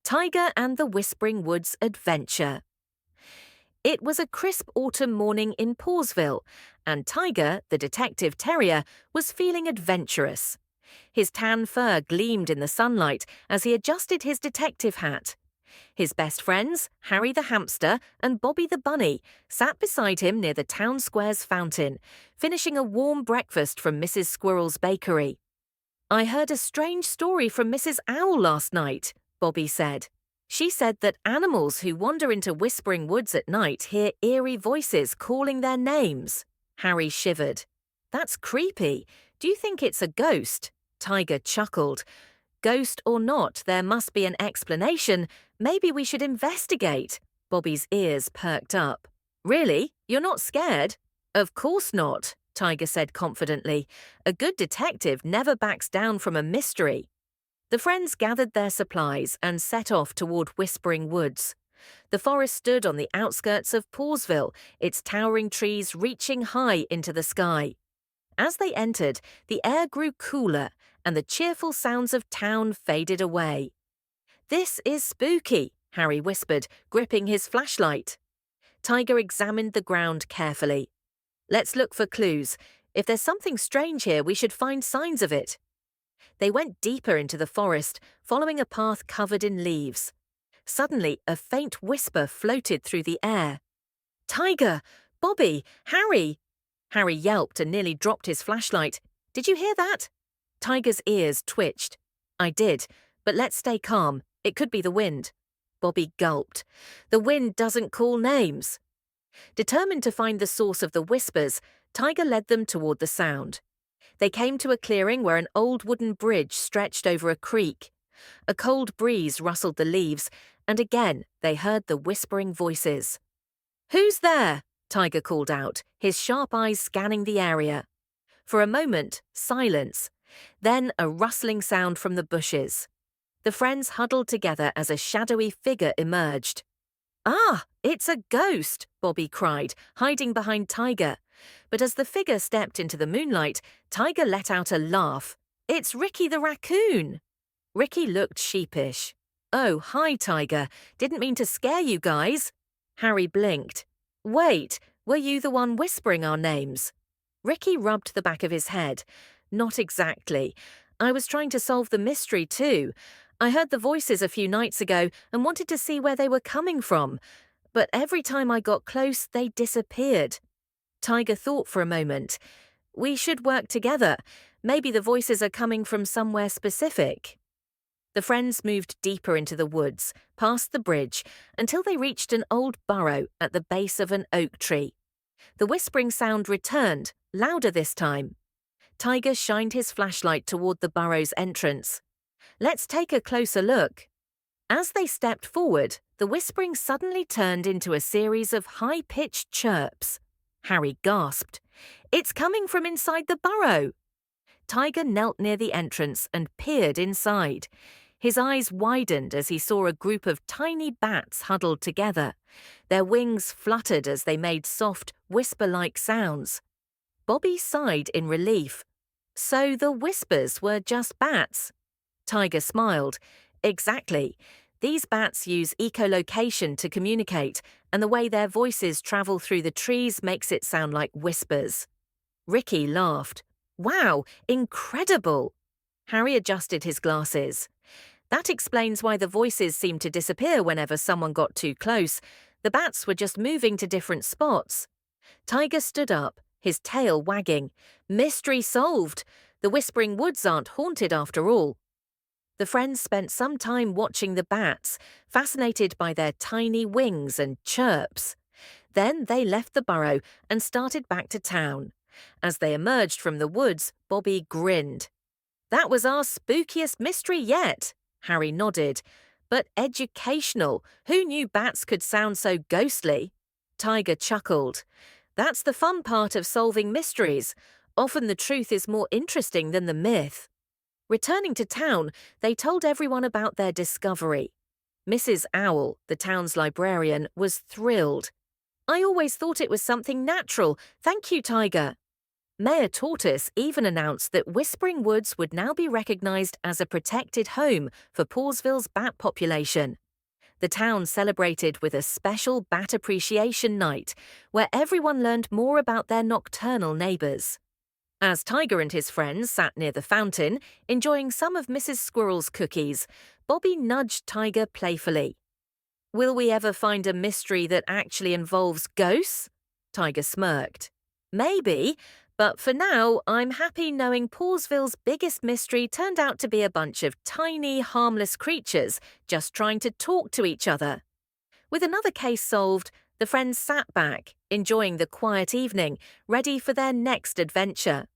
Tiger and the Whispering Woods Adventure. It was a crisp autumn morning in Pausville, and Tiger, the detective terrier, was feeling adventurous. His tan fur gleamed in the sunlight as he adjusted his detective hat. His best friends, Harry the hamster and Bobby the bunny, sat beside him near the town square's fountain, finishing a warm breakfast from Mrs. Squirrel's bakery. "I heard a strange story from Mrs. Owl last night," Bobby said. "She said that animals who wander into whispering woods at night hear eerie voices calling their names." Harry shivered. "That's creepy. Do you think it's a ghost?" Tiger chuckled. "Ghost or not, there must be an explanation. Maybe we should investigate." Bobby's ears perked up. "Really? You're not scared?" "Of course not," Tiger said confidently. "A good detective never backs down from a mystery." The friends gathered their supplies and set off toward Whispering Woods. The forest stood on the outskirts of Pausville, its towering trees reaching high into the sky. As they entered, the air grew cooler and the cheerful sounds of town faded away. "This is spooky," Harry whispered, gripping his flashlight. Tiger examined the ground carefully. "Let's look for clues. If there's something strange here, we should find signs of it." They went deeper into the forest, following a path covered in leaves. Suddenly, a faint whisper floated through the air. "Tiger! Bobby! Harry!" Harry yelped and nearly dropped his flashlight. "Did you hear that?" Tiger's ears twitched. "I did, but let's stay calm. It could be the wind." Bobby gulped. "The wind doesn't call names." Determined to find the source of the whispers, Tiger led them toward the sound. They came to a clearing where an old wooden bridge stretched over a creek. A cold breeze rustled the leaves, and again they heard the whispering voices. "Who's there?" Tiger called out, his sharp eyes scanning the area. For a moment, silence. Then a rustling sound from the bushes. The friends huddled together as a shadowy figure emerged. "Ah, it's a ghost!" Bobby cried, hiding behind Tiger. But as the figure stepped into the moonlight, Tiger let out a laugh. "It's Ricky the raccoon!" Ricky looked sheepish. "Oh, hi, Tiger. Didn't mean to scare you guys." Harry blinked. "Wait, were you the one whispering our names?" Ricky rubbed the back of his head. "Not exactly. I was trying to solve the mystery too. I heard the voices a few nights ago and wanted to see where they were coming from. But every time I got close, they disappeared." Tiger thought for a moment. "We should work together. Maybe the voices are coming from somewhere specific." The friends moved deeper into the woods, past the bridge, until they reached an old burrow at the base of an oak tree. The whispering sound returned, louder this time. Tiger shined his flashlight toward the burrow's entrance. "Let's take a closer look." As they stepped forward, the whispering suddenly turned into a series of high-pitched chirps. Harry gasped. "It's coming from inside the burrow." Tiger knelt near the entrance and peered inside. His eyes widened as he saw a group of tiny bats huddled together. Their wings fluttered as they made soft, whisper-like sounds. Bobby sighed in relief. So the whispers were just bats. Tiger smiled. "Exactly. These bats use echolocation to communicate, and the way their voices travel through the trees makes it sound like whispers." Ricky laughed. "Wow, incredible!" Harry adjusted his glasses. "That explains why the voices seemed to disappear whenever someone got too close. The bats were just moving to different spots." Tiger stood up, his tail wagging. "Mystery solved. The Whispering Woods aren't haunted after all." The friends spent some time watching the bats, fascinated by their tiny wings and chirps. Then they left the burrow and started back to town. As they emerged from the woods, Bobby grinned. "That was our spookiest mystery yet." Harry nodded. "But educational. Who knew bats could sound so ghostly?" Tiger chuckled. "That's the fun part of solving mysteries. Often the truth is more interesting than the myth." Returning to town, they told everyone about their discovery. Mrs. Owl, the town's librarian, was thrilled. "I always thought it was something natural. Thank you, Tiger." Mayor Tortoise even announced that Whispering Woods would now be recognised as a protected home for Paulsville's bat population. The town celebrated with a special Bat Appreciation Night, where everyone learned more about their nocturnal neighbours. As Tiger and his friends sat near the fountain, enjoying some of Mrs. Squirrel's cookies, Bobby nudged Tiger playfully. "Will we ever find a mystery that actually involves ghosts?" Tiger smirked. "Maybe, but for now, I'm happy knowing Paulsville's biggest mystery turned out to be a bunch of tiny, harmless creatures just trying to talk to each other." With another case solved, the friends sat back, enjoying the quiet evening, ready for their next adventure.